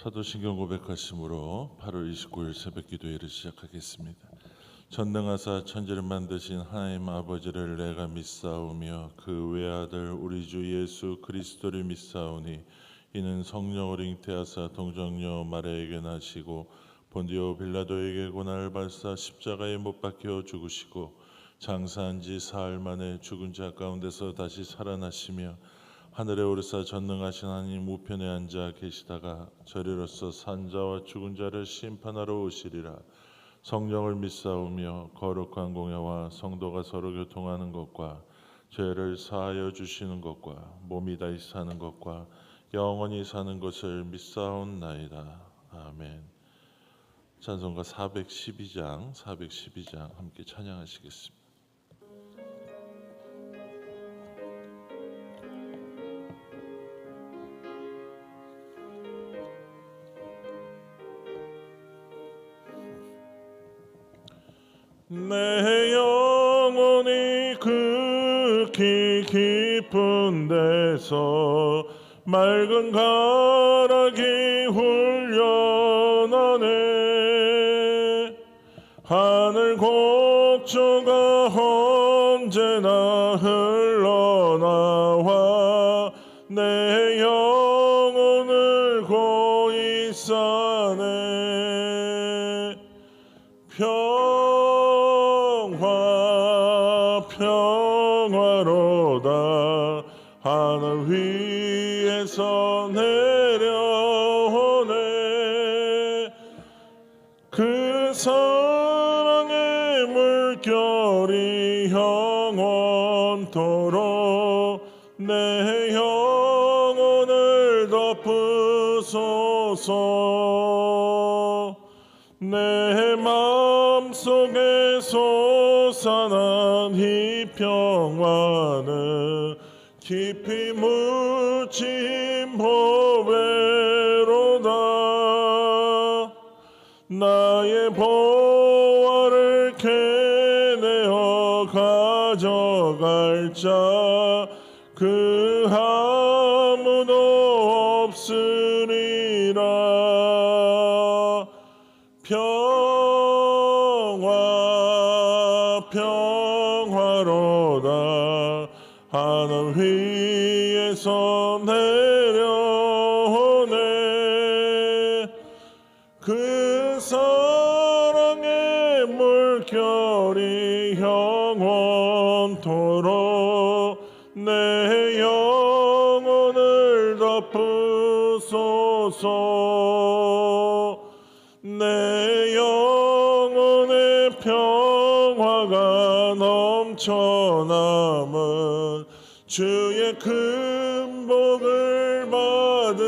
사도신경 고백하심으로 8월 29일 새벽 기도회를 시작하겠습니다. 전능하사 천지를 만드신 하나님 아버지를 내가 믿사오며 그 외아들 우리 주 예수 그리스도를 믿사오니 이는 성령으로 잉태하사 동정녀 마리아에게 나시고 본디오 빌라도에게 고난을 받사 십자가에 못 박혀 죽으시고 장사한 지 사흘 만에 죽은 자 가운데서 다시 살아나시며 하늘에 오르사 전능하신 하나님 우편에 앉아 계시다가 저리로서 산자와 죽은 자를 심판하러 오시리라. 성령을 믿사오며 거룩한 공회와 성도가 서로 교통하는 것과 죄를 사하여 주시는 것과 몸이 다시 사는 것과 영원히 사는 것을 믿사옵나이다. 아멘. 찬송가 412장 함께 찬양하시겠습니다. 내 영혼이 극히 깊은 데서 맑은 가락이 훈련하네. 하늘 곡조가 언제나 흘러나와 내 영혼을 고이 싸네. 평화로다. 하늘 위에서 내려오네. 그 사랑의 물결이 영원토록 내 영혼을 덮으소서. 내 마음속에 솟아난 이 평화는 깊이 묻힌 보배로다. 나의 보화를 캐내어 가져갈 자 그 아무도 없으리라. 평화로다. 하늘 위에서 내려오네. 그 사랑의 물결이 영원토록 내 영혼을 덮으소서. 내 영혼의 평화가 넘쳐남은 주의 큰 복을 받음이라.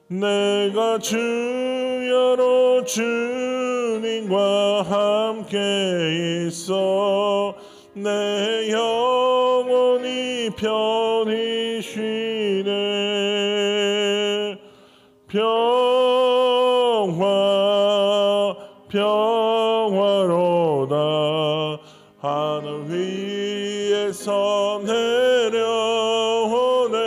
내가 주야로 주님과 함께 있어 내 영혼이 편히 쉬네. 평화로다. 하늘 위에서 내려오네.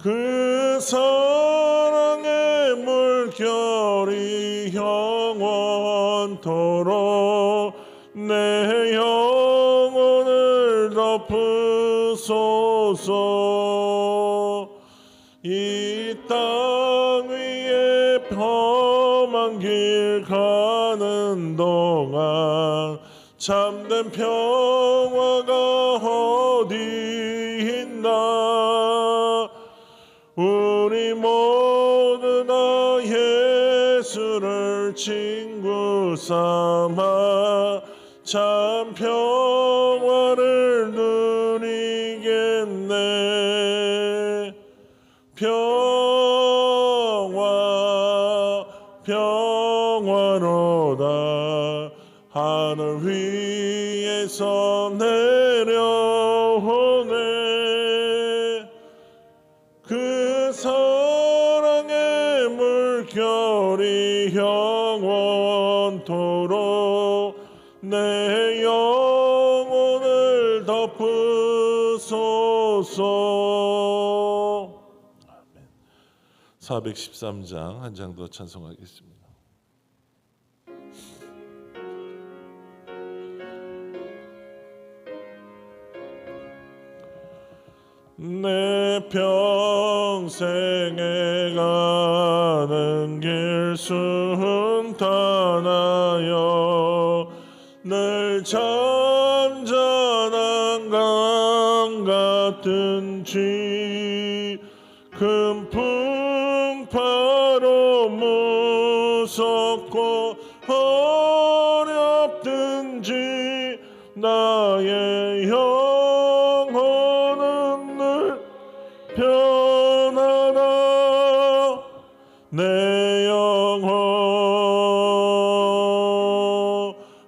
그 사랑의 물결이 영원토록 내 영혼을 덮으소서. 이 땅 위에 험한 길 가는 동안 참된 평화가 어디 있나. 우리 모두 다 예수를 친구 삼아 참 평화를 누리겠네. 평화로다. 하늘 위에서 내 우리 영원토록 내 영혼을 덮으소서. 아멘. 413장 한 장 더 찬송하겠습니다. 내 평생에 가는 길 순탄하여 늘 잔잔한 강 같은지 큰 풍파로 무섭고 어렵든지 나의 영혼은 늘 편하다. 내 영혼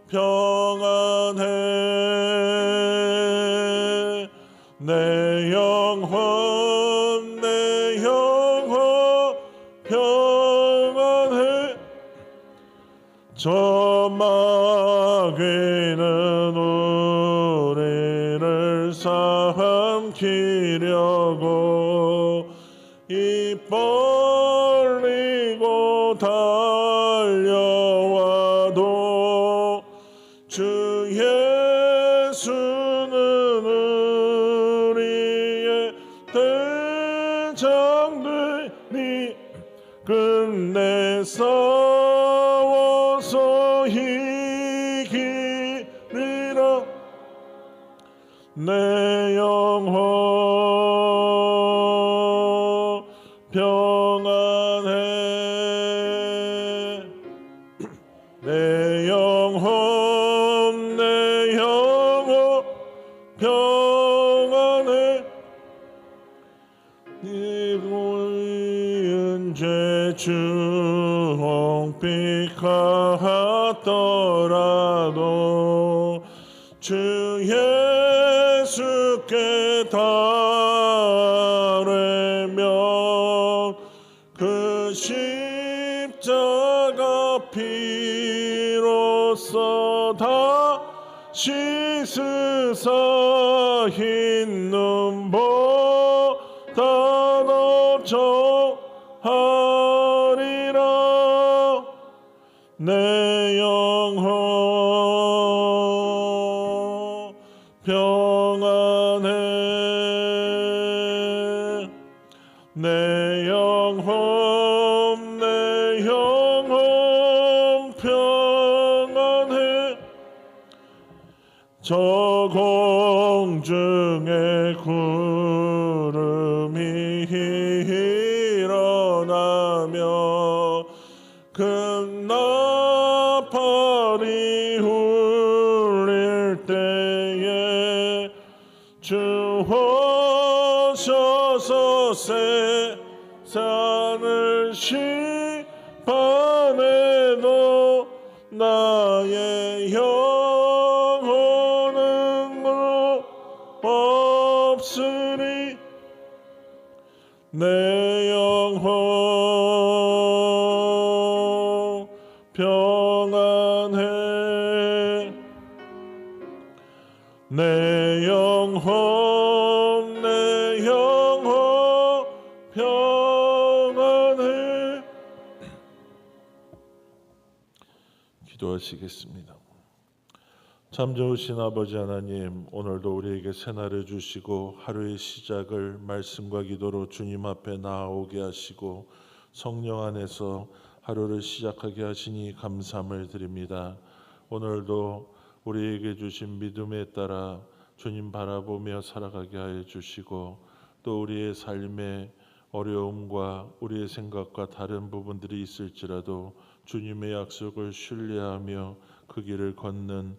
평안해. 내 영혼 평안해. 저 마귀는 우리를 삼키려고 입 벌리고 달려와도 주 예수는 우리의 대장되니 끝내 싸워서 이기리라. 내 영혼 평안해. 내 영혼 평안해. 이은 죄 주홍빛 같더라도 주 예수께 달으면 그 십자가 피로써 다 씻으사 흰 눈보다 더 정하리라. 내 영혼 평안해. 내 영혼 평안해. 저 공중에 구름이 일어나며 큰 나팔이 울릴 때에 주 오셔서 세상을 심판해도 나의 영혼은 없으리. 내 영혼 평안해. 내 영혼 평안해. 기도하시겠습니다. 참 좋으신 아버지 하나님, 오늘도 우리에게 새날을 주시고 하루의 시작을 말씀과 기도로 주님 앞에 나아오게 하시고 성령 안에서 하루를 시작하게 하시니 감사함을 드립니다. 오늘도 우리에게 주신 믿음에 따라 주님 바라보며 살아가게 하여 주시고 또 우리의 삶에 어려움과 우리의 생각과 다른 부분들이 있을지라도 주님의 약속을 신뢰하며 그 길을 걷는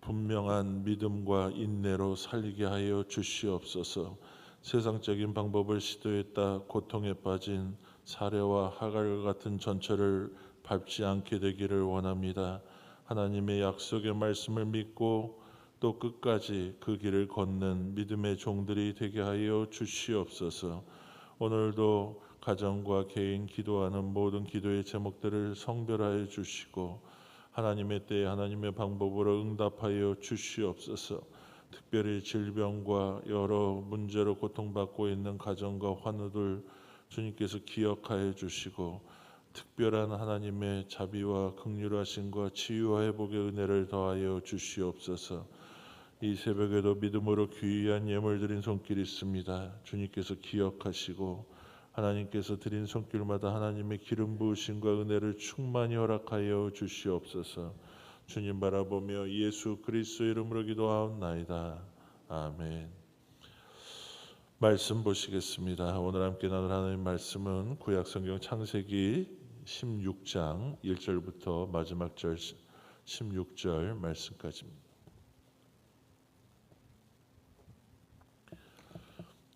분명한 믿음과 인내로 살게 하여 주시옵소서. 세상적인 방법을 시도했다 고통에 빠진 사레와 하갈 같은 전철을 밟지 않게 되기를 원합니다. 하나님의 약속의 말씀을 믿고 또 끝까지 그 길을 걷는 믿음의 종들이 되게 하여 주시옵소서. 오늘도 가정과 개인 기도하는 모든 기도의 제목들을 성별하여 주시고 하나님의 때에 하나님의 방법으로 응답하여 주시옵소서. 특별히 질병과 여러 문제로 고통받고 있는 가정과 환우들 주님께서 기억하여 주시고 특별한 하나님의 자비와 긍휼하심과 치유와 회복의 은혜를 더하여 주시옵소서. 이 새벽에도 믿음으로 귀한 예물 드린 손길이 있습니다. 주님께서 기억하시고 하나님께서 드린 손길마다 하나님의 기름 부으심과 은혜를 충만히 허락하여 주시옵소서. 주님 바라보며 예수 그리스도 이름으로 기도하옵나이다. 아멘. 말씀 보시겠습니다. 오늘 함께 나눌 하나님 말씀은 구약성경 창세기 16장 1절부터 마지막 절 16절 말씀까지입니다.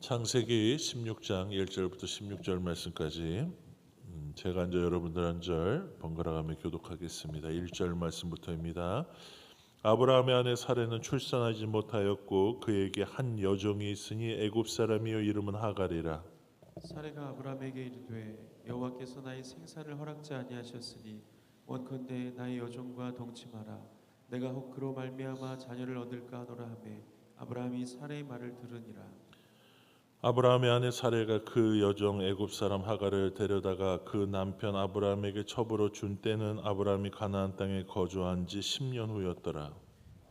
창세기 16장 1절부터 16절 말씀까지 제가 앉아 여러분들 한 절 번갈아가며 교독하겠습니다. 1절 말씀부터입니다. 아브라함의 아내 사레는 출산하지 못하였고 그에게 한 여종이 있으니 애굽 사람이요 이름은 하갈이라. 사레가 아브라함에게 이르되 여호와께서 나의 생산을 허락지 아니하셨으니 원컨대 나의 여종과 동침하라. 내가 혹 그로 말미암아 자녀를 얻을까 하노라 하매 아브라함이 사레의 말을 들으니라. 아브라함의 아내 사레가 그 여종 애굽 사람 하갈을 데려다가 그 남편 아브라함에게 첩으로 준 때는 아브라함이 가나안 땅에 거주한 지 10년 후였더라.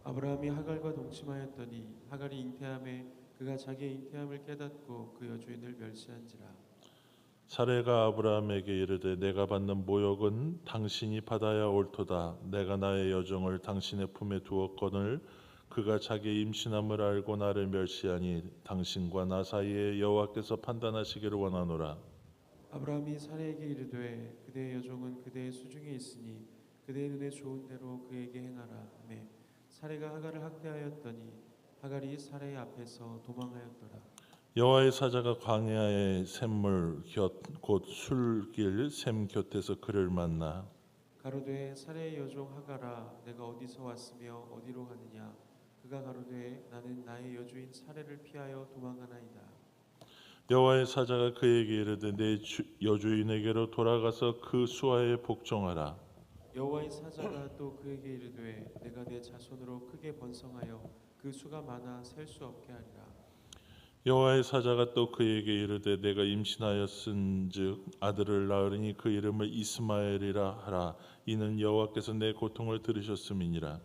아브라함이 하갈과 동침하였더니 하갈이 잉태함에 그가 자기의 잉태함을 깨닫고 그 여주인을 멸시한지라. 사레가 아브라함에게 이르되 내가 받는 모욕은 당신이 받아야 옳도다. 내가 나의 여종을 당신의 품에 두었거늘 그가 자기의 임신함을 알고 나를 멸시하니 당신과 나 사이에 여호와께서 판단하시기를 원하노라. 아브라함이 사레에게 이르되 그대의 여종은 그대의 수중에 있으니 그대의 눈에 좋은 대로 그에게 행하라 하매 사레가 하갈을 학대하였더니 하갈이 사레의 앞에서 도망하였더라. 여호와의 사자가 광야의 샘물 곁 곧 술길 샘 곁에서 그를 만나 가로되 사레의 여종 하갈아 내가 어디서 왔으며 어디로 가느냐. 그가 가로되 나는 나의 여주인 사레를 피하여 도망하나이다. 여호와의 사자가 그에게 이르되 내 여주인에게로 돌아가서 그 수하에 복종하라. 여호와의 사자가 또 그에게 이르되 내가 내 자손으로 크게 번성하여 그 수가 많아 셀 수 없게 하리라. 여호와의 사자가 또 그에게 이르되 내가 임신하였은즉 아들을 낳으리니 그 이름을 이스마엘이라 하라. 이는 여호와께서 내 고통을 들으셨음이니라.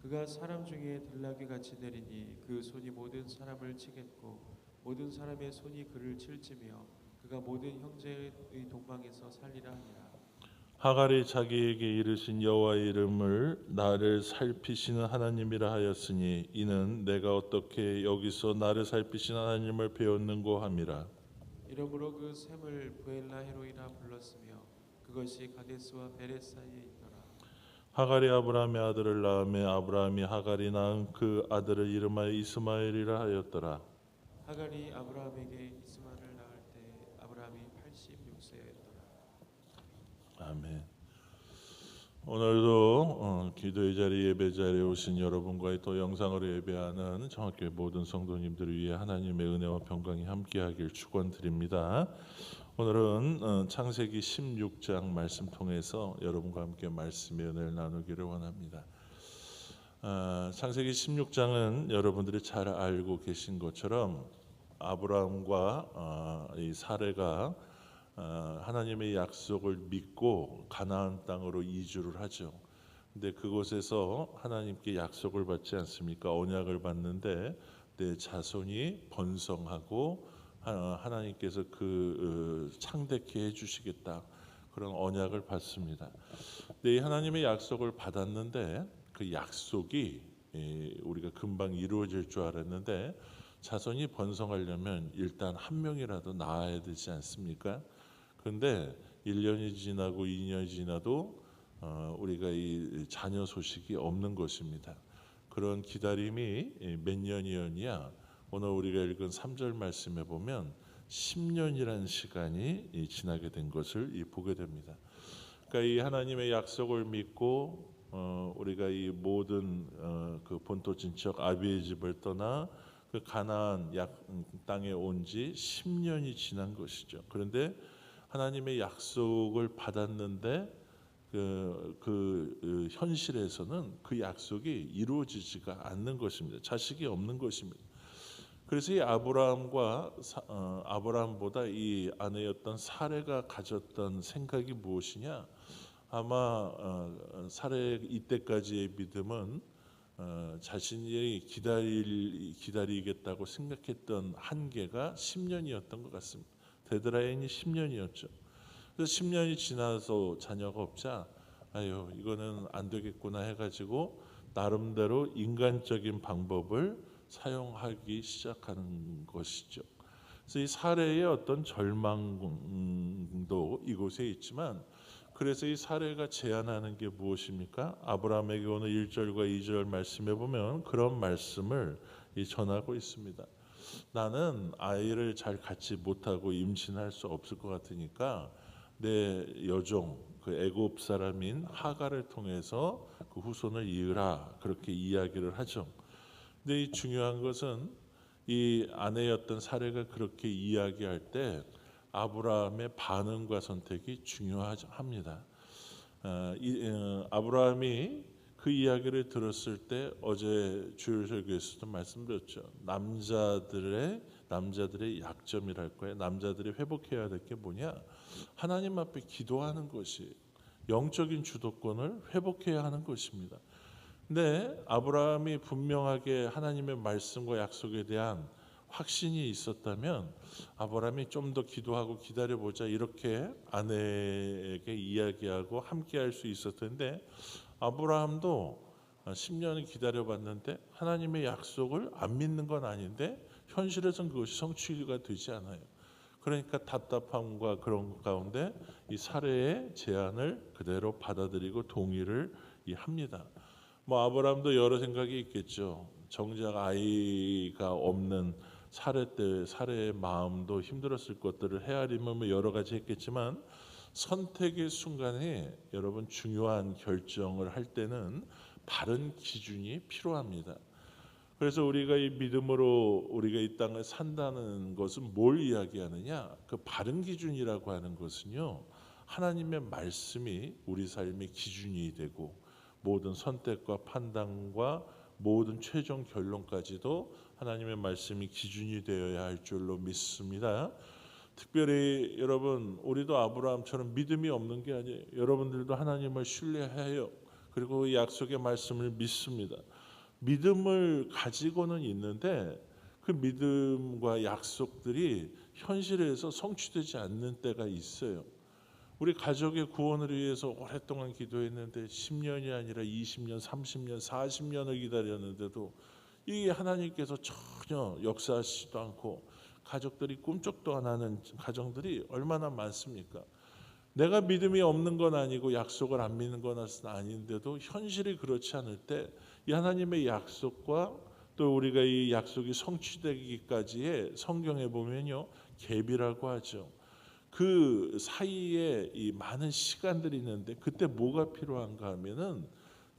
그가 사람 중에 들나귀 같이 내리니 그 손이 모든 사람을 치겠고 모든 사람의 손이 그를 칠지며 그가 모든 형제의 동방에서 살리라 하니라. 하갈이 자기에게 이르신 여호와의 이름을 나를 살피시는 하나님이라 하였으니 이는 내가 어떻게 여기서 나를 살피시는 하나님을 배웠는고 함이라. 이러므로 그 샘을 부엘라 헤로이라 불렀으며 그것이 가데스와 베렛 사이에 있더라. 하갈이 아브라함의 아들을 낳음에 아브라함이 하갈이 낳은 그 아들을 이름하여 이스마엘이라 하였더라. 하갈이 아브라함에게 이스마엘을 낳을 때 아브라함이 86세였더라. 아멘. 오늘도 기도의 자리 예배 자리에 오신 여러분과의 또 영상으로 예배하는 정학교회 모든 성도님들을 위해 하나님의 은혜와 평강이 함께하길 축원드립니다. 오늘은 창세기 16장 말씀 통해서 여러분과 함께 말씀의 은혜를 나누기를 원합니다. 창세기 16장은 여러분들이 잘 알고 계신 것처럼 아브라함과 이 사레가 하나님의 약속을 믿고 가나안 땅으로 이주를 하죠. 근데 그곳에서 하나님께 약속을 받지 않습니까? 언약을 받는데 내 자손이 번성하고 하나님께서 그 창대케 해주시겠다 그런 언약을 받습니다. 근데 이 하나님의 약속을 받았는데 그 약속이 우리가 금방 이루어질 줄 알았는데 자손이 번성하려면 일단 한 명이라도 낳아야 되지 않습니까? 그런데 1년이 지나고 2년이 지나도 우리가 이 자녀 소식이 없는 것입니다. 그런 기다림이 몇 년이었냐? 오늘 우리가 읽은 3절 말씀에 보면 10년이라는 시간이 지나게 된 것을 보게 됩니다. 그러니까 이 하나님의 약속을 믿고 우리가 이 모든 그 본토 친척 아비의 집을 떠나 그 가나안 땅에 온 지 10년이 지난 것이죠. 그런데 하나님의 약속을 받았는데 현실에서는 그 약속이 이루어지지가 않는 것입니다. 자식이 없는 것입니다. 그래서 이 아브라함보다 이 아내였던 사레가 가졌던 생각이 무엇이냐? 아마 사레의 이때까지의 믿음은 자신이 기다리겠다고 생각했던 한계가 10년이었던 것 같습니다. 데드라인이 10년이었죠. 그래서 10년이 지나서 자녀가 없자 아유 이거는 안 되겠구나 해가지고 나름대로 인간적인 방법을 사용하기 시작하는 것이죠. 그래서 이 사례의 어떤 절망도 이곳에 있지만 그래서 이 사례가 제안하는 게 무엇입니까? 아브라함에게 오늘 1절과 2절 말씀에 보면 그런 말씀을 전하고 있습니다. 나는 아이를 잘 갖지 못하고 임신할 수 없을 것 같으니까 내 여종 그 애굽 사람인 하갈을 통해서 그 후손을 이으라 그렇게 이야기를 하죠. 근데 이 중요한 것은 이 아내였던 사례가 그렇게 이야기할 때 아브라함의 반응과 선택이 중요합니다. 아브라함이 그 이야기를 들었을 때 어제 주일설교에서도 말씀드렸죠. 남자들의 약점이랄 거예요. 남자들이 회복해야 될 게 뭐냐? 하나님 앞에 기도하는 것이 영적인 주도권을 회복해야 하는 것입니다. 근데 아브라함이 분명하게 하나님의 말씀과 약속에 대한 확신이 있었다면 아브라함이 좀 더 기도하고 기다려보자 이렇게 아내에게 이야기하고 함께할 수 있었을 텐데 아브라함도 10년을 기다려봤는데 하나님의 약속을 안 믿는 건 아닌데 현실에서는 그것이 성취가 되지 않아요. 그러니까 답답함과 그런 가운데 이 사례의 제안을 그대로 받아들이고 동의를 합니다. 뭐 아브라함도 여러 생각이 있겠죠. 정작 아이가 없는 사례의 마음도 힘들었을 것들을 헤아리면 여러 가지 했겠지만 선택의 순간에 여러분 중요한 결정을 할 때는 바른 기준이 필요합니다. 그래서 우리가 이 믿음으로 우리가 이 땅을 산다는 것은 뭘 이야기하느냐? 그 바른 기준이라고 하는 것은요. 하나님의 말씀이 우리 삶의 기준이 되고 모든 선택과 판단과 모든 최종 결론까지도 하나님의 말씀이 기준이 되어야 할 줄로 믿습니다. 특별히 여러분 우리도 아브라함처럼 믿음이 없는 게 아니에요. 여러분들도 하나님을 신뢰해요. 그리고 이 약속의 말씀을 믿습니다. 믿음을 가지고는 있는데 그 믿음과 약속들이 현실에서 성취되지 않는 때가 있어요. 우리 가족의 구원을 위해서 오랫동안 기도했는데 10년이 아니라 20년, 30년, 40년을 기다렸는데도 이 하나님께서 전혀 역사하시지도 않고 가족들이 꿈쩍도 안 하는 가정들이 얼마나 많습니까? 내가 믿음이 없는 건 아니고 약속을 안 믿는 건 아닌데도 현실이 그렇지 않을 때 이 하나님의 약속과 또 우리가 이 약속이 성취되기까지의 성경에 보면요 갭이라고 하죠. 그 사이에 이 많은 시간들이 있는데 그때 뭐가 필요한가 하면은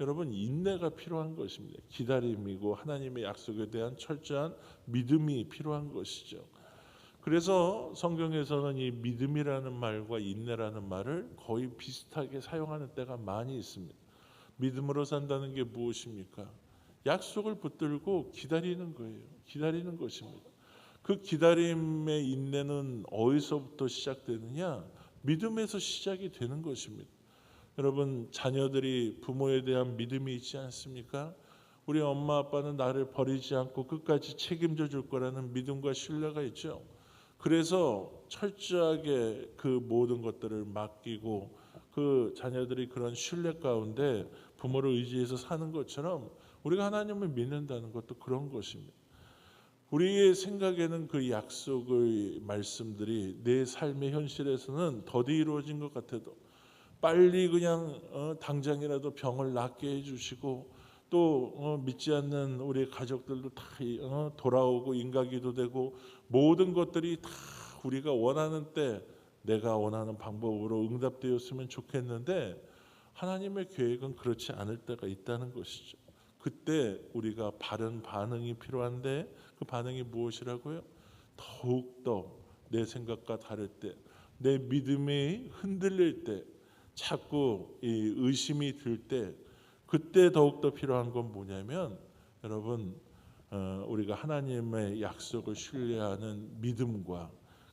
여러분 인내가 필요한 것입니다. 기다림이고 하나님의 약속에 대한 철저한 믿음이 필요한 것이죠. 그래서 성경에서는 이 믿음이라는 말과 인내라는 말을 거의 비슷하게 사용하는 때가 많이 있습니다. 믿음으로 산다는 게 무엇입니까? 약속을 붙들고 기다리는 거예요. 기다리는 것입니다. 그 기다림의 인내는 어디서부터 시작되느냐? 믿음에서 시작이 되는 것입니다. 여러분 자녀들이 부모에 대한 믿음이 있지 않습니까? 우리 엄마 아빠는 나를 버리지 않고 끝까지 책임져 줄 거라는 믿음과 신뢰가 있죠. 그래서 철저하게 그 모든 것들을 맡기고 그 자녀들이 그런 신뢰 가운데 부모를 의지해서 사는 것처럼 우리가 하나님을 믿는다는 것도 그런 것입니다. 우리의 생각에는 그 약속의 말씀들이 내 삶의 현실에서는 더디 이루어진 것 같아도 빨리 그냥 당장이라도 병을 낫게 해주시고 또 믿지 않는 우리 가족들도 다 돌아오고 인가기도 되고 모든 것들이 다 우리가 원하는 때 내가 원하는 방법으로 응답되었으면 좋겠는데 하나님의 계획은 그렇지 않을 때가 있다는 것이죠. 그때 우리가 바른 반응이 필요한데 그 반응이 무엇이라고요? 더욱더 내 생각과 다를 때 내 믿음이 흔들릴 때, 자꾸 이 의심이 들 때, 그때 더욱더 필요한 건 뭐냐면 여러분, 우리가 하나님의 약속을 신뢰하는 믿음과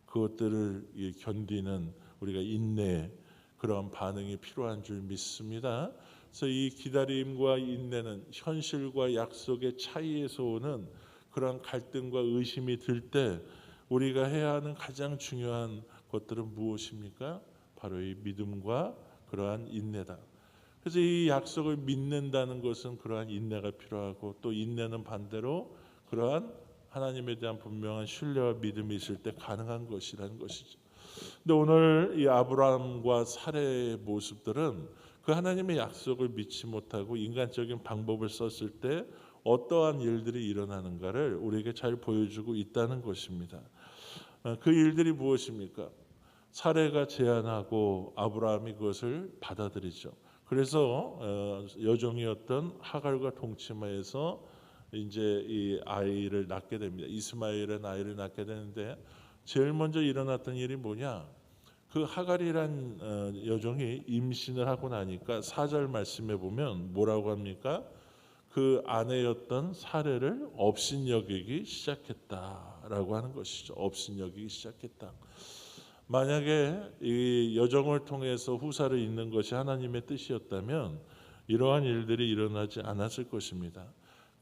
그것들을 견디는 우리가 인내, 그런 반응이 필요한 줄 믿습니다. 그래서 이 기다림과 인내는 현실과 약속의 차이에서 오는 그런 갈등과 의심이 들 때 우리가 해야 하는 가장 중요한 것들은 무엇입니까? 바로 이 믿음과 그러한 인내다. 그래서 이 약속을 믿는다는 것은 그러한 인내가 필요하고, 또 인내는 반대로 그러한 하나님에 대한 분명한 신뢰와 믿음이 있을 때 가능한 것이라는 것이죠. 근데 오늘 이 아브라함과 사례의 모습들은 그 하나님의 약속을 믿지 못하고 인간적인 방법을 썼을 때 어떠한 일들이 일어나는가를 우리에게 잘 보여주고 있다는 것입니다. 그 일들이 무엇입니까? 사례가 제안하고 아브라함이 그것을 받아들이죠. 그래서 여종이었던 하갈과 동침하여서 이제 이 아이를 낳게 됩니다. 이스마엘은 아이를 낳게 되는데, 제일 먼저 일어났던 일이 뭐냐? 그 하갈이란 여종이 임신을 하고 나니까 4절 말씀에 보면 뭐라고 합니까? 그 아내였던 사례를 업신여기기 시작했다라고 하는 것이죠. 업신여기기 시작했다. 만약에 이 여정을 통해서 후사를 잇는 것이 하나님의 뜻이었다면 이러한 일들이 일어나지 않았을 것입니다.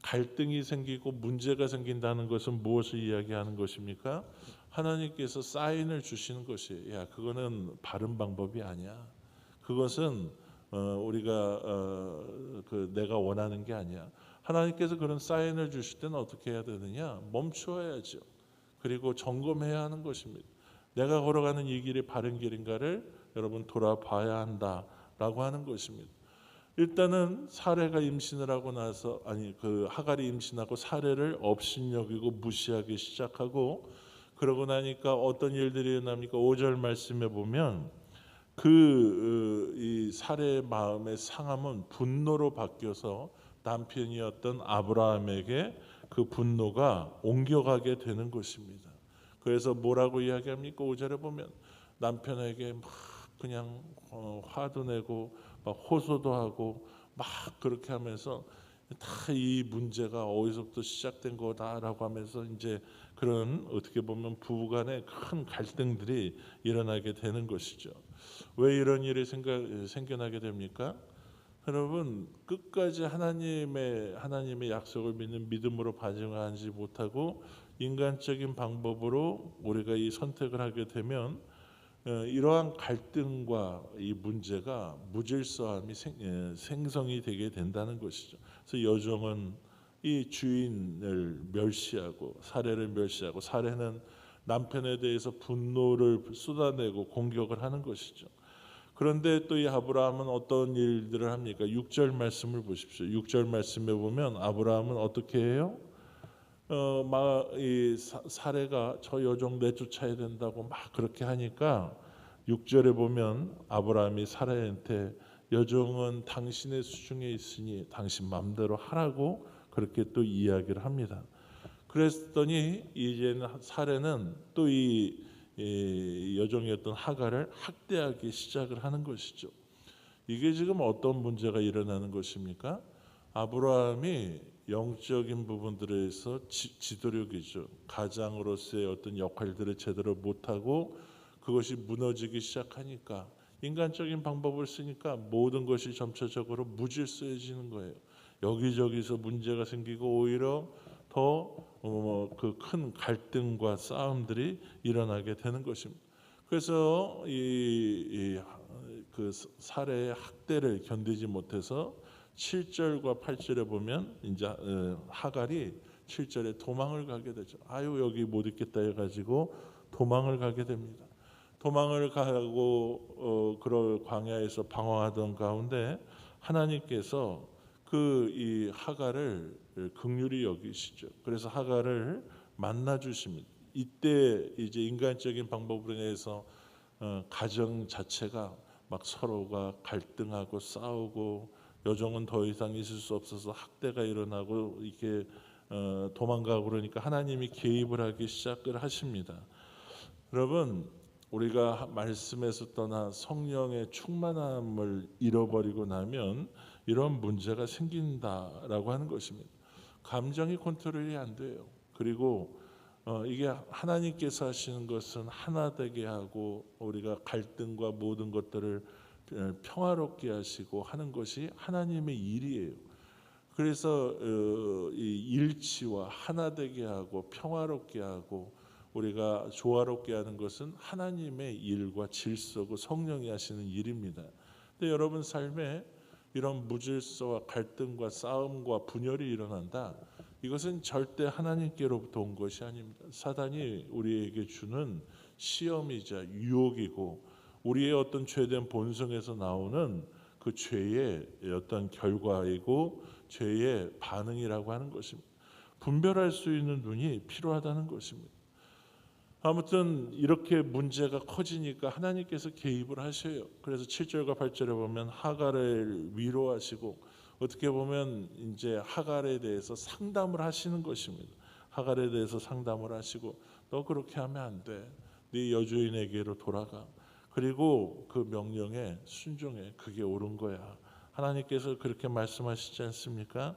갈등이 생기고 문제가 생긴다는 것은 무엇을 이야기하는 것입니까? 하나님께서 사인을 주시는 것이에요. 야, 그거는 바른 방법이 아니야. 그것은 우리가 내가 원하는 게 아니야. 하나님께서 그런 사인을 주실 때는 어떻게 해야 되느냐? 멈추어야죠. 그리고 점검해야 하는 것입니다. 내가 걸어가는 이 길이 바른 길인가를 여러분 돌아봐야 한다라고 하는 것입니다. 일단은 사례가 임신을 하고 나서, 그 하갈이 임신하고 사례를 업신여기고 무시하기 시작하고, 그러고 나니까 어떤 일들이 일어납니까? 5절 말씀에 보면 이 사례의 마음의 상함은 분노로 바뀌어서 남편이었던 아브라함에게 그 분노가 옮겨가게 되는 것입니다. 그래서 뭐라고 이야기합니까? 5절에 보면 남편에게 막 그냥 화도 내고 막 호소도 하고 막 그렇게 하면서 다 이 문제가 어디서부터 시작된 거다라고 하면서 이제 그런 어떻게 보면 부부간의 큰 갈등들이 일어나게 되는 것이죠. 왜 이런 일이 생겨나게 됩니까? 여러분, 끝까지 하나님의 약속을 믿는 믿음으로 반응하지 못하고 인간적인 방법으로 우리가 이 선택을 하게 되면 이러한 갈등과 이 문제가 무질서함이 생성이 되게 된다는 것이죠. 그래서 여종은 이 주인을 멸시하고 사례를 멸시하고, 사례는 남편에 대해서 분노를 쏟아내고 공격을 하는 것이죠. 그런데 또 이 아브라함은 어떤 일들을 합니까? 6절 말씀을 보십시오. 6절 말씀에 보면 아브라함은 어떻게 해요? 이 사례가 저 여종 내쫓아야 된다고 막 그렇게 하니까 6절에 보면 아브라함이 사례한테 여종은 당신의 수중에 있으니 당신 마음대로 하라고 그렇게 또 이야기를 합니다. 그랬더니 이제는 사례는 또 이 여종이었던 하갈을 학대하기 시작을 하는 것이죠. 이게 지금 어떤 문제가 일어나는 것입니까? 아브라함이 영적인 부분들에서 지도력이죠. 가장으로서의 어떤 역할들을 제대로 못하고 그것이 무너지기 시작하니까 인간적인 방법을 쓰니까 모든 것이 점차적으로 무질서해지는 거예요. 여기저기서 문제가 생기고 오히려 더 그 큰 갈등과 싸움들이 일어나게 되는 것입니다. 그래서 그 사례의 학대를 견디지 못해서 7절과 8절에 보면 이제 하갈이 7절에 도망을 가게 되죠. 아유, 여기 못 있겠다 해가지고 도망을 가게 됩니다. 도망을 가고 그럴 광야에서 방황하던 가운데 하나님께서 이 하갈을 긍휼히 여기시죠. 그래서 하갈을 만나 주십니다. 이때 이제 인간적인 방법으로 인해서 가정 자체가 막 서로가 갈등하고 싸우고, 여종은 더 이상 있을 수 없어서 학대가 일어나고 이렇게 도망가고 그러니까 하나님이 개입을 하기 시작을 하십니다. 여러분, 우리가 말씀에서 떠나 성령의 충만함을 잃어버리고 나면 이런 문제가 생긴다라고 하는 것입니다. 감정이 컨트롤이 안 돼요. 그리고 이게 하나님께서 하시는 것은 하나 되게 하고 우리가 갈등과 모든 것들을 평화롭게 하시고 하는 것이 하나님의 일이에요. 그래서 이 일치와 하나 되게 하고 평화롭게 하고 우리가 조화롭게 하는 것은 하나님의 일과 질서고 성령이 하시는 일입니다. 근데 여러분 삶에 이런 무질서와 갈등과 싸움과 분열이 일어난다. 이것은 절대 하나님께로부터 온 것이 아닙니다. 사단이 우리에게 주는 시험이자 유혹이고 우리의 어떤 죄된 본성에서 나오는 그 죄의 어떤 결과이고 죄의 반응이라고 하는 것입니다. 분별할 수 있는 눈이 필요하다는 것입니다. 아무튼 이렇게 문제가 커지니까 하나님께서 개입을 하셔요. 그래서 7절과 8절에 보면 하갈을 위로하시고 어떻게 보면 이제 하갈에 대해서 상담을 하시는 것입니다. 하갈에 대해서 상담을 하시고 너 그렇게 하면 안 돼. 네 여주인에게로 돌아가. 그리고 그 명령에 순종해. 그게 옳은 거야. 하나님께서 그렇게 말씀하시지 않습니까?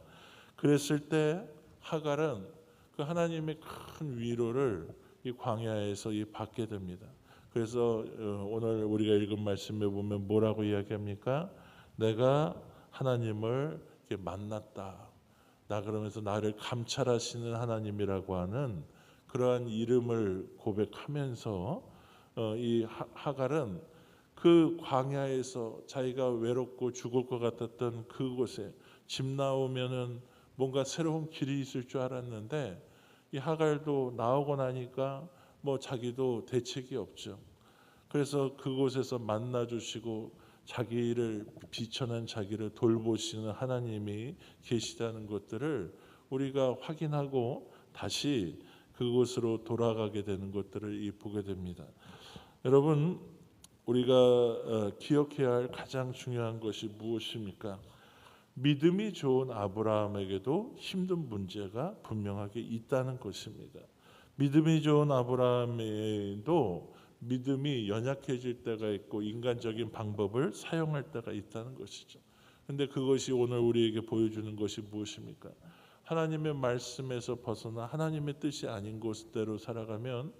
그랬을 때 하갈은 그 하나님의 큰 위로를 이 광야에서 받게 됩니다. 그래서 오늘 우리가 읽은 말씀에 보면 뭐라고 이야기합니까? 내가 하나님을 이렇게 만났다. 나 그러면서 나를 감찰하시는 하나님이라고 하는 그러한 이름을 고백하면서 이 하갈은 그 광야에서 자기가 외롭고 죽을 것 같았던 그곳에 집 나오면은 뭔가 새로운 길이 있을 줄 알았는데 이 하갈도 나오고 나니까 뭐 자기도 대책이 없죠. 그래서 그곳에서 만나 주시고 자기를 비천한 자기를 돌보시는 하나님이 계시다는 것들을 우리가 확인하고 다시 그곳으로 돌아가게 되는 것들을 보게 됩니다. 여러분 우리가 기억해야 할 가장 중요한 것이 무엇입니까? 믿음이 좋은 아브라함에게도 힘든 문제가 분명하게 있다는 것입니다. 믿음이 좋은 아브라함에도 믿음이 연약해질 때가 있고 인간적인 방법을 사용할 때가 있다는 것이죠. 근데 그것이 오늘 우리에게 보여주는 것이 무엇입니까? 하나님의 말씀에서 벗어나 하나님의 뜻이 아닌 곳대로 살아가면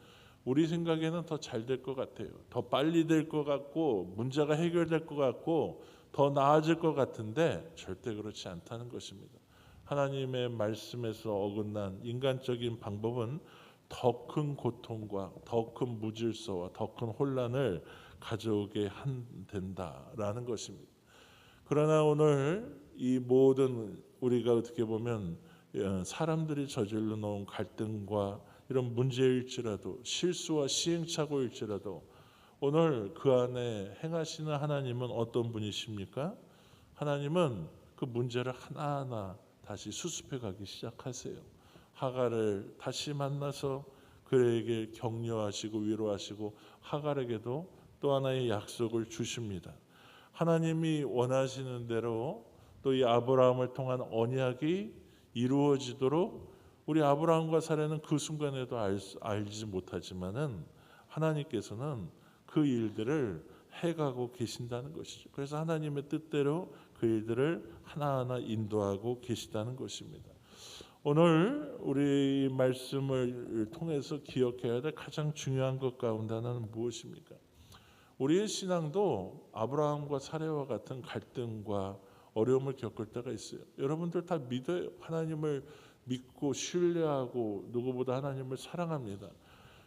우리 생각에는 더 잘 될 것 같아요. 더 빨리 될 것 같고 문제가 해결될 것 같고 더 나아질 것 같은데 절대 그렇지 않다는 것입니다. 하나님의 말씀에서 어긋난 인간적인 방법은 더 큰 고통과 더 큰 무질서와 더 큰 혼란을 가져오게 된다라는 것입니다. 그러나 오늘 이 모든 우리가 어떻게 보면 사람들이 저질러 놓은 갈등과 이런 문제일지라도 실수와 시행착오일지라도 오늘 그 안에 행하시는 하나님은 어떤 분이십니까? 하나님은 그 문제를 하나하나 다시 수습해 가기 시작하세요. 하갈을 다시 만나서 그에게 격려하시고 위로하시고 하갈에게도 또 하나의 약속을 주십니다. 하나님이 원하시는 대로 또 이 아브라함을 통한 언약이 이루어지도록 우리 아브라함과 사라는 그 순간에도 알지 못하지만은 하나님께서는 그 일들을 해가고 계신다는 것이죠. 그래서 하나님의 뜻대로 그 일들을 하나하나 인도하고 계시다는 것입니다. 오늘 우리 말씀을 통해서 기억해야 될 가장 중요한 것 가운데 하나는 무엇입니까? 우리의 신앙도 아브라함과 사례와 같은 갈등과 어려움을 겪을 때가 있어요. 여러분들 다 믿어요. 하나님을 믿고 신뢰하고 누구보다 하나님을 사랑합니다.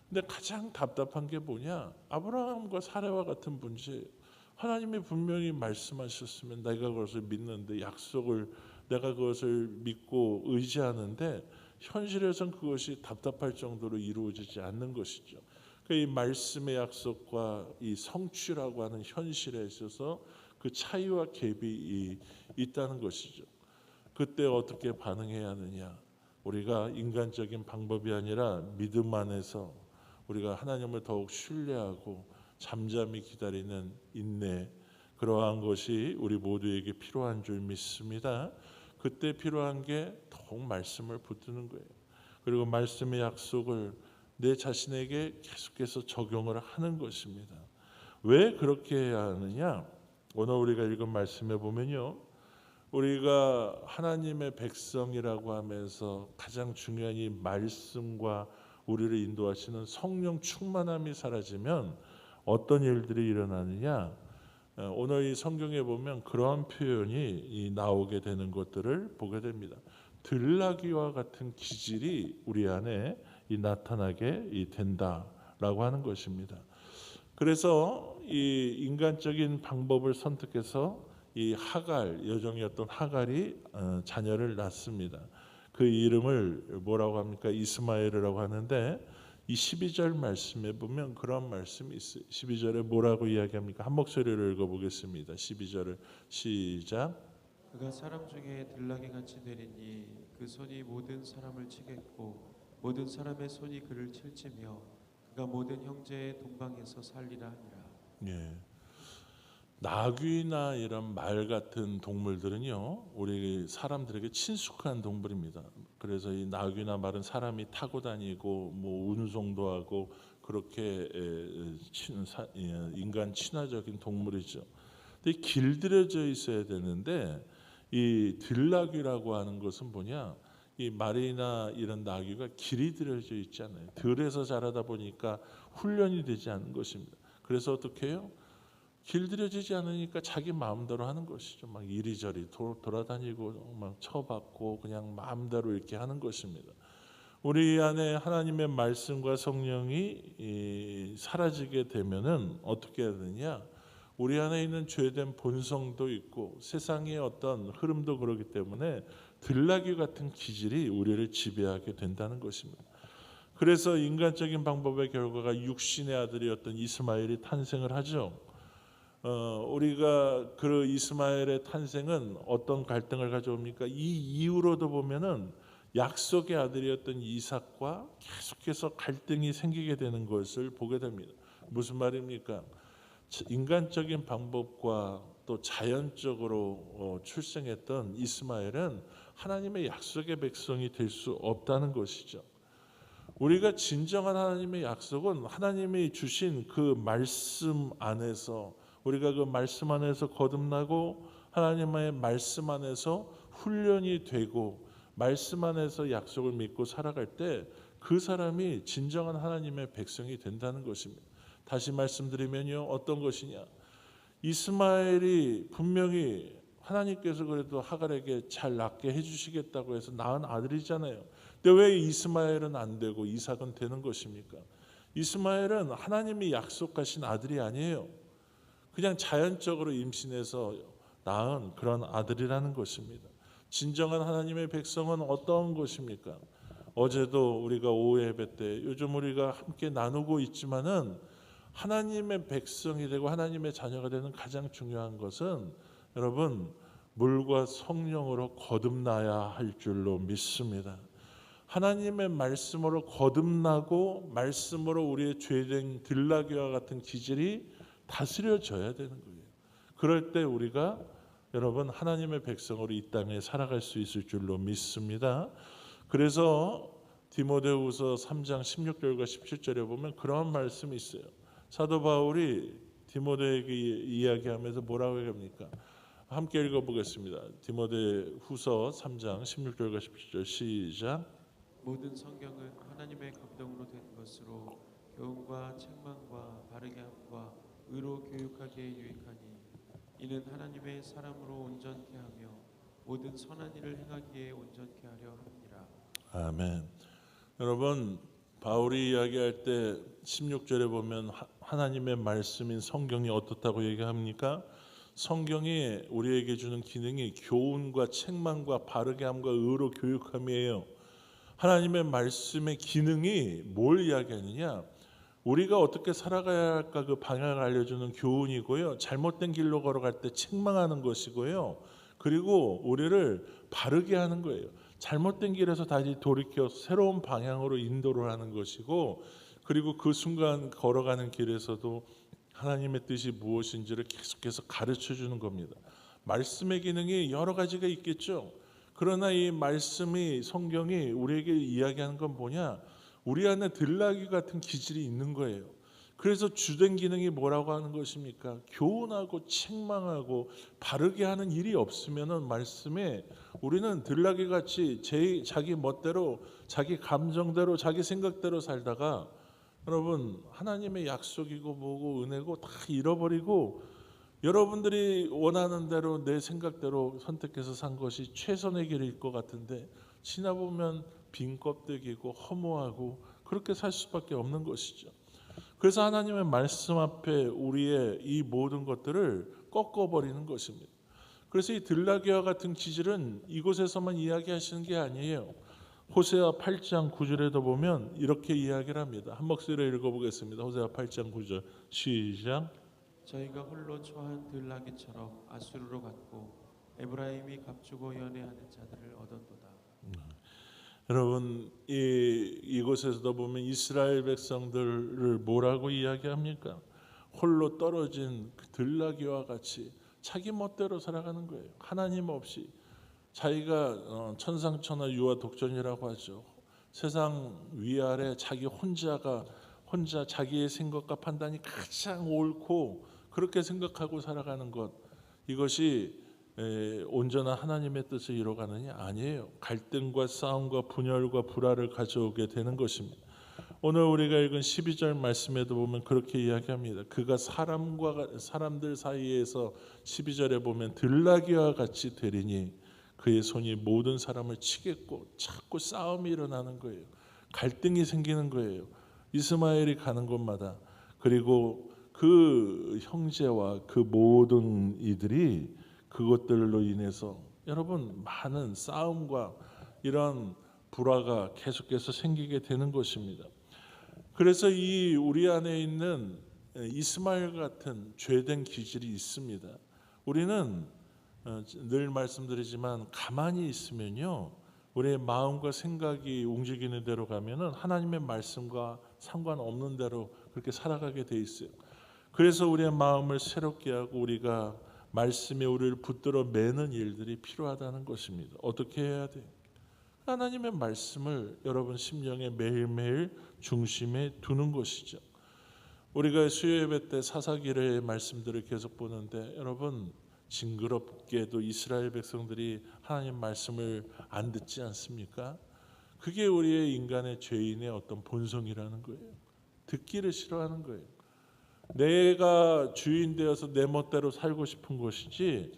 근데 가장 답답한 게 뭐냐? 아브라함과 사례와 같은 문제예요. 하나님이 분명히 말씀하셨으면 내가 그것을 믿는데 약속을 내가 그것을 믿고 의지하는데 현실에선 그것이 답답할 정도로 이루어지지 않는 것이죠. 이 말씀의 약속과 이 성취라고 하는 현실에 있어서 그 차이와 갭이 있다는 것이죠. 그때 어떻게 반응해야 하느냐? 우리가 인간적인 방법이 아니라 믿음 안에서 우리가 하나님을 더욱 신뢰하고 잠잠히 기다리는 인내, 그러한 것이 우리 모두에게 필요한 줄 믿습니다. 그때 필요한 게 더욱 말씀을 붙드는 거예요. 그리고 말씀의 약속을 내 자신에게 계속해서 적용을 하는 것입니다. 왜 그렇게 해야 하느냐? 오늘 우리가 읽은 말씀에 보면요, 우리가 하나님의 백성이라고 하면서 가장 중요한 이 말씀과 우리를 인도하시는 성령 충만함이 사라지면 어떤 일들이 일어나느냐? 오늘 이 성경에 보면 그러한 표현이 나오게 되는 것들을 보게 됩니다. 들나귀와 같은 기질이 우리 안에 나타나게 된다라고 하는 것입니다. 그래서 이 인간적인 방법을 선택해서 이 하갈, 여종이었던 하갈이 자녀를 낳습니다. 그 이름을 뭐라고 합니까? 이스마엘이라고 하는데, 이 12절 말씀에 보면 그런 말씀이 있어요. 12절에 뭐라고 이야기합니까? 한 목소리로 읽어보겠습니다. 12절을 시작. 그가 사람 중에 들나귀 같이 되리니 그 손이 모든 사람을 치겠고 모든 사람의 손이 그를 칠지며 그가 모든 형제의 동방에서 살리라 하니라. 예. 나귀나 이런 말 같은 동물들은요, 우리 사람들에게 친숙한 동물입니다. 그래서 이 나귀나 말은 사람이 타고 다니고 뭐 운송도 하고 그렇게 인간 친화적인 동물이죠. 근데 길들여져 있어야 되는데, 이 들나귀라고 하는 것은 뭐냐? 이 말이나 이런 나귀가 길이 들여져 있지 않아요. 들에서 자라다 보니까 훈련이 되지 않는 것입니다. 그래서 어떻게 해요? 길들여지지 않으니까 자기 마음대로 하는 것이죠. 막 이리저리 돌아다니고 막 쳐박고 그냥 마음대로 이렇게 하는 것입니다. 우리 안에 하나님의 말씀과 성령이 사라지게 되면은 어떻게 해야 되냐? 우리 안에 있는 죄된 본성도 있고 세상의 어떤 흐름도 그렇기 때문에 들나귀 같은 기질이 우리를 지배하게 된다는 것입니다. 그래서 인간적인 방법의 결과가 육신의 아들이었던 이스마엘이 탄생을 하죠. 우리가 그 이스마엘의 탄생은 어떤 갈등을 가져옵니까? 이 이후로도 보면은 약속의 아들이었던 이삭과 계속해서 갈등이 생기게 되는 것을 보게 됩니다. 무슨 말입니까? 인간적인 방법과 또 자연적으로 출생했던 이스마엘은 하나님의 약속의 백성이 될 수 없다는 것이죠. 우리가 진정한 하나님의 약속은 하나님이 주신 그 말씀 안에서, 우리가 그 말씀 안에서 거듭나고 하나님의 말씀 안에서 훈련이 되고 말씀 안에서 약속을 믿고 살아갈 때 그 사람이 진정한 하나님의 백성이 된다는 것입니다. 다시 말씀드리면요, 어떤 것이냐? 이스마엘이 분명히 하나님께서 그래도 하갈에게 잘 낳게 해주시겠다고 해서 낳은 아들이잖아요. 근데 왜 이스마엘은 안 되고 이삭은 되는 것입니까? 이스마엘은 하나님이 약속하신 아들이 아니에요. 그냥 자연적으로 임신해서 낳은 그런 아들이라는 것입니다. 진정한 하나님의 백성은 어떤 것입니까? 어제도 우리가 오후 예배 때, 요즘 우리가 함께 나누고 있지만은 하나님의 백성이 되고 하나님의 자녀가 되는 가장 중요한 것은 여러분, 물과 성령으로 거듭나야 할 줄로 믿습니다. 하나님의 말씀으로 거듭나고 말씀으로 우리의 죄된 들나귀와 같은 기질이 다스려져야 되는 거예요. 그럴 때 우리가 여러분 하나님의 백성으로 이 땅에 살아갈 수 있을 줄로 믿습니다. 그래서 디모데후서 3장 16절과 17절에 보면 그런 말씀이 있어요. 사도 바울이 디모데에게 이야기하면서 뭐라고 합니까? 함께 읽어보겠습니다. 디모데후서 3장 16절과 17절 시작. 모든 성경은 하나님의 감동으로 된 것으로 교훈과 책망과 바르게 함과 의로 교육하기에 유익하니 이는 하나님의 사람으로 온전케 하며 모든 선한 일을 행하기에 온전케 하려 함이라. 아멘. 여러분, 바울이 이야기할 때 16절에 보면 하나님의 말씀인 성경이 어떻다고 얘기합니까? 성경이 우리에게 주는 기능이 교훈과 책망과 바르게 함과 의로 교육함이에요. 하나님의 말씀의 기능이 뭘 이야기하느냐? 우리가 어떻게 살아가야 할까 그 방향을 알려주는 교훈이고요. 잘못된 길로 걸어갈 때 책망하는 것이고요. 그리고 우리를 바르게 하는 거예요. 잘못된 길에서 다시 돌이켜서 새로운 방향으로 인도를 하는 것이고, 그리고 그 순간 걸어가는 길에서도 하나님의 뜻이 무엇인지를 계속해서 가르쳐 주는 겁니다. 말씀의 기능이 여러 가지가 있겠죠. 그러나 이 말씀이 성경이 우리에게 이야기하는 건 뭐냐? 우리 안에 들나귀 같은 기질이 있는 거예요. 그래서 주된 기능이 뭐라고 하는 것입니까? 교훈하고 책망하고 바르게 하는 일이 없으면은 말씀에 우리는 들나귀 같이 자기 멋대로, 자기 감정대로, 자기 생각대로 살다가 여러분 하나님의 약속이고 뭐고 은혜고 다 잃어버리고 여러분들이 원하는 대로 내 생각대로 선택해서 산 것이 최선의 길일 것 같은데 지나보면 빈 껍데기고 허무하고 그렇게 살 수밖에 없는 것이죠. 그래서 하나님의 말씀 앞에 우리의 이 모든 것들을 꺾어버리는 것입니다. 그래서 이 들나귀와 같은 기질은 이곳에서만 이야기하시는 게 아니에요. 호세아 8장 9절에도 보면 이렇게 이야기를 합니다. 한 목소리로 읽어보겠습니다. 호세아 8장 9절 시작. 저희가 홀로 처한 들나귀처럼 아수르로 갔고 에브라임이 값주고 연애하는 자들을 얻었도다. 여러분 이곳에서도 보면 이스라엘 백성들을 뭐라고 이야기합니까? 홀로 떨어진 그 들나귀와 같이 자기 멋대로 살아가는 거예요. 하나님 없이 자기가 천상천하 유아 독존이라고 하죠. 세상 위아래 자기 혼자 자기의 생각과 판단이 가장 옳고 그렇게 생각하고 살아가는 것, 이것이 온전한 하나님의 뜻을 이뤄가느냐? 아니에요. 갈등과 싸움과 분열과 불화를 가져오게 되는 것입니다. 오늘 우리가 읽은 12절 말씀에도 보면 그렇게 이야기합니다. 그가 사람들 사이에서 12절에 보면 들나귀와 같이 되리니 그의 손이 모든 사람을 치겠고, 자꾸 싸움이 일어나는 거예요. 갈등이 생기는 거예요. 이스마엘이 가는 곳마다. 그리고 그 형제와 그 모든 이들이 그것들로 인해서 여러분 많은 싸움과 이런 불화가 계속해서 생기게 되는 것입니다. 그래서 이 우리 안에 있는 이스마엘 같은 죄된 기질이 있습니다. 우리는 늘 말씀드리지만 가만히 있으면요, 우리의 마음과 생각이 움직이는 대로 가면은 하나님의 말씀과 상관없는 대로 그렇게 살아가게 돼 있어요. 그래서 우리의 마음을 새롭게 하고 우리가 말씀에 우리를 붙들어 매는 일들이 필요하다는 것입니다. 어떻게 해야 돼요? 하나님의 말씀을 여러분 심령에 매일매일 중심에 두는 것이죠. 우리가 수요 예배 때 사사기의 말씀들을 계속 보는데 여러분 징그럽게도 이스라엘 백성들이 하나님 말씀을 안 듣지 않습니까? 그게 우리의 인간의 죄인의 어떤 본성이라는 거예요. 듣기를 싫어하는 거예요. 내가 주인 되어서 내 멋대로 살고 싶은 것이지,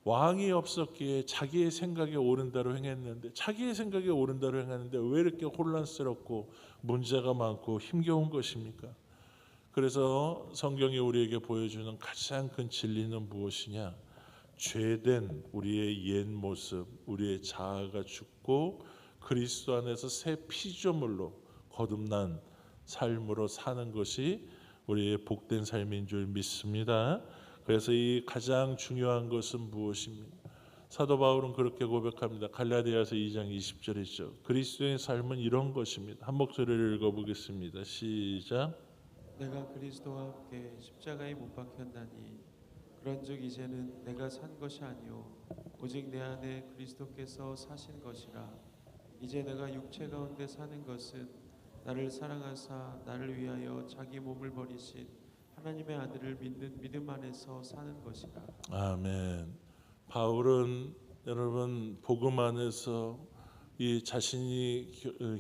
왕이 없었기에 자기의 생각에 옳은 대로 행했는데, 자기의 생각에 옳은 대로 행했는데 왜 이렇게 혼란스럽고 문제가 많고 힘겨운 것입니까? 그래서 성경이 우리에게 보여주는 가장 큰 진리는 무엇이냐? 죄된 우리의 옛 모습, 우리의 자아가 죽고 그리스도 안에서 새 피조물로 거듭난 삶으로 사는 것이 우리의 복된 삶인 줄 믿습니다. 그래서 이 가장 중요한 것은 무엇입니까? 사도 바울은 그렇게 고백합니다. 갈라디아서 2장 20절이죠. 그리스도의 삶은 이런 것입니다. 한 목소리를 읽어보겠습니다. 시작. 내가 그리스도와 함께 십자가에 못 박혔나니 그런즉 이제는 내가 산 것이 아니요 오직 내 안에 그리스도께서 사신 것이라. 이제 내가 육체 가운데 사는 것은 나를 사랑하사 나를 위하여 자기 몸을 버리신 하나님의 아들을 믿는 믿음 안에서 사는 것이라. 아멘. 바울은 여러분 복음 안에서 이 자신이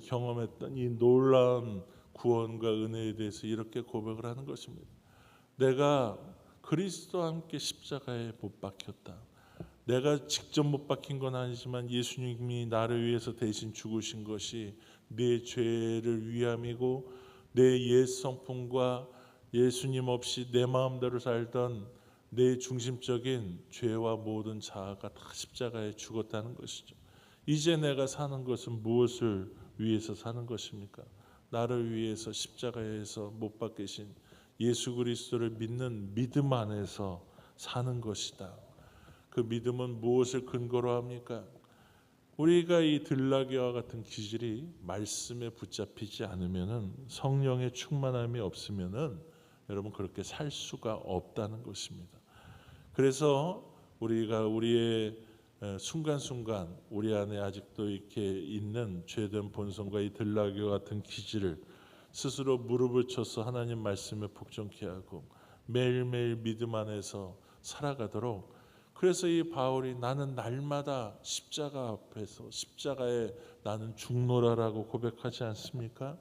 경험했던 이 놀라운 구원과 은혜에 대해서 이렇게 고백을 하는 것입니다. 내가 그리스도와 함께 십자가에 못 박혔다. 내가 직접 못 박힌 건 아니지만 예수님이 나를 위해서 대신 죽으신 것이 내 죄를 위함이고, 내 옛 성품과 예수님 없이 내 마음대로 살던 내 중심적인 죄와 모든 자아가 다 십자가에 죽었다는 것이죠. 이제 내가 사는 것은 무엇을 위해서 사는 것입니까? 나를 위해서 십자가에서 못 박히신 예수 그리스도를 믿는 믿음 안에서 사는 것이다. 그 믿음은 무엇을 근거로 합니까? 우리가 이 들나귀와 같은 기질이 말씀에 붙잡히지 않으면은, 성령의 충만함이 없으면은 여러분 그렇게 살 수가 없다는 것입니다. 그래서 우리가 우리의 순간순간 우리 안에 아직도 이렇게 있는 죄된 본성과 이 들나귀와 같은 기질을 스스로 무릎을 쳐서 하나님 말씀에 복종케 하고 매일매일 믿음 안에서 살아가도록, 그래서 이 바울이 나는 날마다 십자가 앞에서 십자가에 나는 죽노라라고 고백하지 않습니까?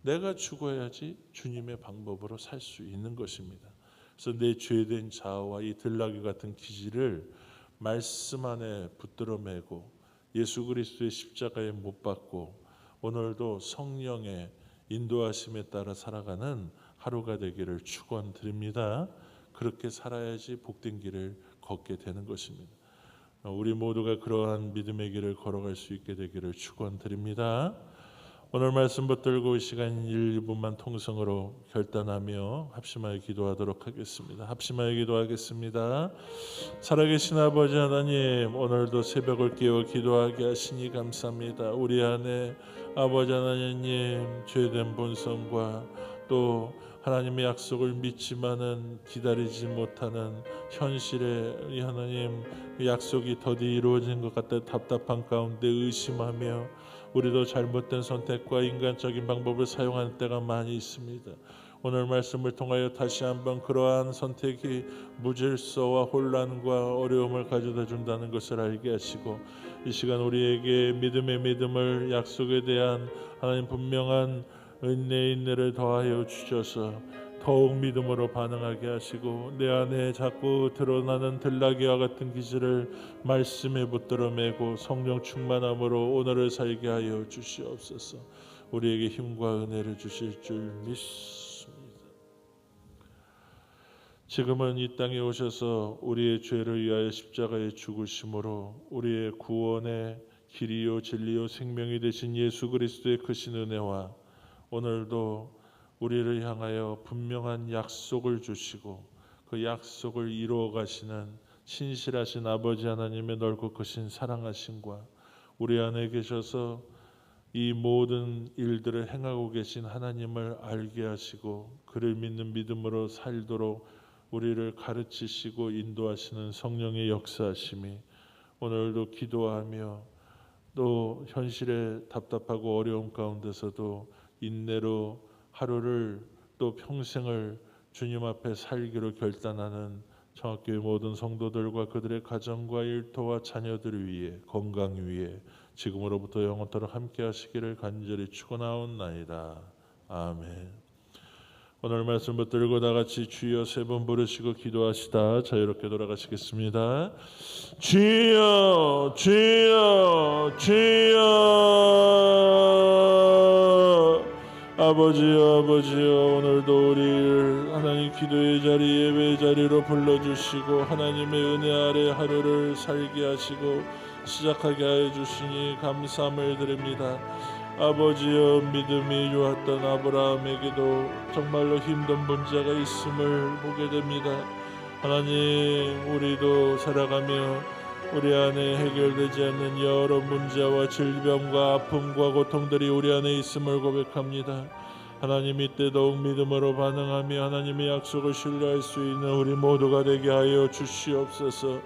내가 죽어야지 주님의 방법으로 살 수 있는 것입니다. 그래서 내 죄된 자아와 이 들나귀 같은 기질을 말씀 안에 붙들어 매고 예수 그리스도의 십자가에 못 박고 오늘도 성령의 인도하심에 따라 살아가는 하루가 되기를 축원드립니다. 그렇게 살아야지 복된 길을 걷게 되는 것입니다. 우리 모두가 그러한 믿음의 길을 걸어갈 수 있게 되기를 축원드립니다. 오늘 말씀 붙들고 이 시간 1분만 통성으로 결단하며 합심하여 기도하도록 하겠습니다. 합심하여 기도하겠습니다. 살아계신 아버지 하나님, 오늘도 새벽을 깨워 기도하게 하시니 감사합니다. 우리 안에 아버지 하나님 죄된 본성과 또 하나님의 약속을 믿지만은 기다리지 못하는 현실에 우리 하나님 약속이 더디 이루어진 것 같아 답답한 가운데 의심하며 우리도 잘못된 선택과 인간적인 방법을 사용하는 때가 많이 있습니다. 오늘 말씀을 통하여 다시 한번 그러한 선택이 무질서와 혼란과 어려움을 가져다 준다는 것을 알게 하시고, 이 시간 우리에게 믿음의 믿음을, 약속에 대한 하나님 분명한 인내를 더하여 주셔서 더욱 믿음으로 반응하게 하시고, 내 안에 자꾸 드러나는 들나귀와 같은 기질을 말씀에 붙들어 매고 성령 충만함으로 오늘을 살게 하여 주시옵소서. 우리에게 힘과 은혜를 주실 줄 믿습니다. 지금은 이 땅에 오셔서 우리의 죄를 위하여 십자가에 죽으심으로 우리의 구원의 길이요 진리요 생명이 되신 예수 그리스도의 크신 은혜와 오늘도 우리를 향하여 분명한 약속을 주시고 그 약속을 이루어 가시는 신실하신 아버지 하나님의 넓고 크신 사랑하심과 우리 안에 계셔서 이 모든 일들을 행하고 계신 하나님을 알게 하시고 그를 믿는 믿음으로 살도록 우리를 가르치시고 인도하시는 성령의 역사하심이 오늘도 기도하며 또 현실의 답답하고 어려움 가운데서도 인내로 하루를 또 평생을 주님 앞에 살기로 결단하는 청학교의 모든 성도들과 그들의 가정과 일터와 자녀들을 위해 건강 위해 지금으로부터 영원토록 함께 하시기를 간절히 축원하옵나이다. 아멘. 오늘 말씀 붙들고 다 같이 주여 세 번 부르시고 기도하시다 자유롭게 돌아가시겠습니다. 주여 주여 주여. 아버지여 아버지여, 오늘도 우리를 하나님 기도의 자리 예배의 자리로 불러주시고 하나님의 은혜 아래 하루를 살게 하시고 시작하게 하여 주시니 감사함을 드립니다. 아버지여, 믿음이 좋았던 아브라함에게도 정말로 힘든 문제가 있음을 보게 됩니다. 하나님, 우리도 살아가며 우리 안에 해결되지 않는 여러 문제와 질병과 아픔과 고통들이 우리 안에 있음을 고백합니다. 하나님, 이때 더욱 믿음으로 반응하며 하나님의 약속을 신뢰할 수 있는 우리 모두가 되게 하여 주시옵소서.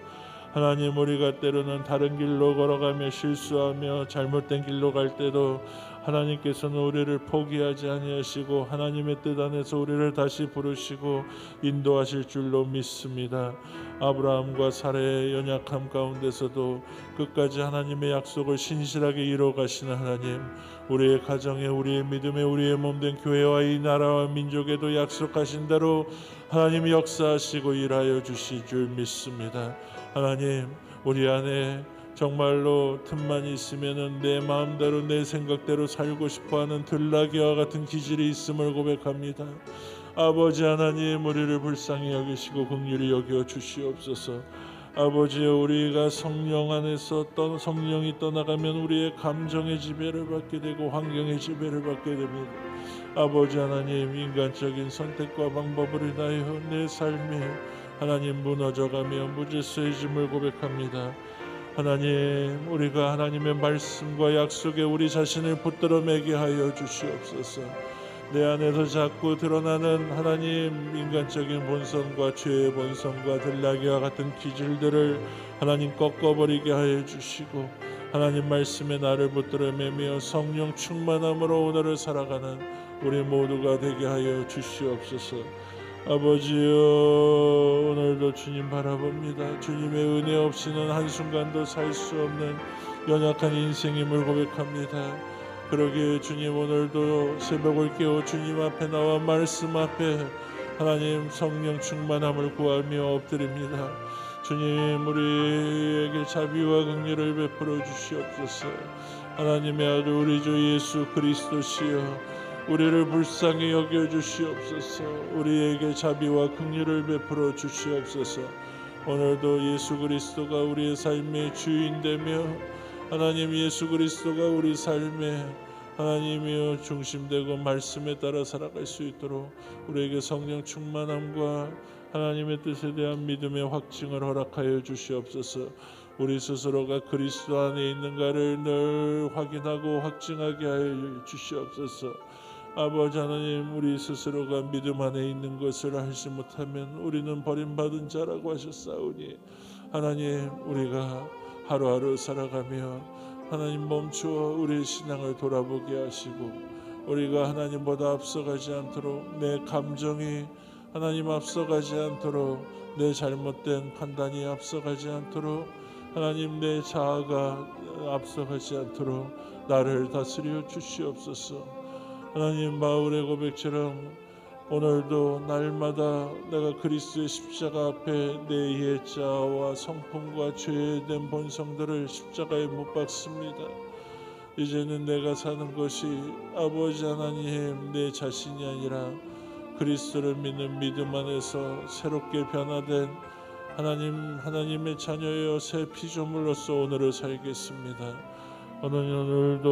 하나님, 우리가 때로는 다른 길로 걸어가며 실수하며 잘못된 길로 갈 때도 하나님께서는 우리를 포기하지 아니하시고 하나님의 뜻 안에서 우리를 다시 부르시고 인도하실 줄로 믿습니다. 아브라함과 사라의 연약함 가운데서도 끝까지 하나님의 약속을 신실하게 이루어 가시는 하나님, 우리의 가정에, 우리의 믿음에, 우리의 몸된 교회와 이 나라와 민족에도 약속하신 대로 하나님이 역사하시고 일하여 주실 줄 믿습니다. 하나님, 우리 안에 정말로 틈만 있으면은 내 마음대로 내 생각대로 살고 싶어하는 들나귀와 같은 기질이 있음을 고백합니다. 아버지 하나님, 우리를 불쌍히 여기시고 긍휼히 여겨 주시옵소서. 아버지여, 우리가 성령 안에서 성령이 떠나가면 우리의 감정의 지배를 받게 되고 환경의 지배를 받게 됩니다. 아버지 하나님, 인간적인 선택과 방법으로 인하여 내 삶이 하나님 무너져가며 무질서해짐을 고백합니다. 하나님, 우리가 하나님의 말씀과 약속에 우리 자신을 붙들어 매게 하여 주시옵소서. 내 안에서 자꾸 드러나는 하나님 인간적인 본성과 죄의 본성과 들나귀와 같은 기질들을 하나님 꺾어버리게 하여 주시고 하나님 말씀에 나를 붙들어 매며 성령 충만함으로 오늘을 살아가는 우리 모두가 되게 하여 주시옵소서. 아버지여, 오늘도 주님 바라봅니다. 주님의 은혜 없이는 한순간도 살 수 없는 연약한 인생임을 고백합니다. 그러기에 주님, 오늘도 새벽을 깨워 주님 앞에 나와 말씀 앞에 하나님 성령 충만함을 구하며 엎드립니다. 주님, 우리에게 자비와 긍휼을 베풀어 주시옵소서. 하나님의 아들 우리 주 예수 그리스도시여, 우리를 불쌍히 여겨 주시옵소서. 우리에게 자비와 긍휼을 베풀어 주시옵소서. 오늘도 예수 그리스도가 우리의 삶의 주인되며 하나님 예수 그리스도가 우리 삶의 하나님이여 중심되고 말씀에 따라 살아갈 수 있도록 우리에게 성령 충만함과 하나님의 뜻에 대한 믿음의 확증을 허락하여 주시옵소서. 우리 스스로가 그리스도 안에 있는가를 늘 확인하고 확증하게 하여 주시옵소서. 아버지 하나님, 우리 스스로가 믿음 안에 있는 것을 알지 못하면 우리는 버림받은 자라고 하셨사오니 하나님, 우리가 하루하루 살아가며 하나님 멈추어 우리의 신앙을 돌아보게 하시고 우리가 하나님보다 앞서가지 않도록 내 감정이 하나님 앞서가지 않도록 내 잘못된 판단이 앞서가지 않도록 하나님 내 자아가 앞서가지 않도록 나를 다스려 주시옵소서. 하나님, 바울의 고백처럼 오늘도 날마다 내가 그리스도의 십자가 앞에 내 옛자아와 성품과 죄된 본성들을 십자가에 못 박습니다. 이제는 내가 사는 것이 아버지 하나님 내 자신이 아니라 그리스도를 믿는 믿음 안에서 새롭게 변화된 하나님의 자녀여 새 피조물로서 오늘을 살겠습니다. 오늘도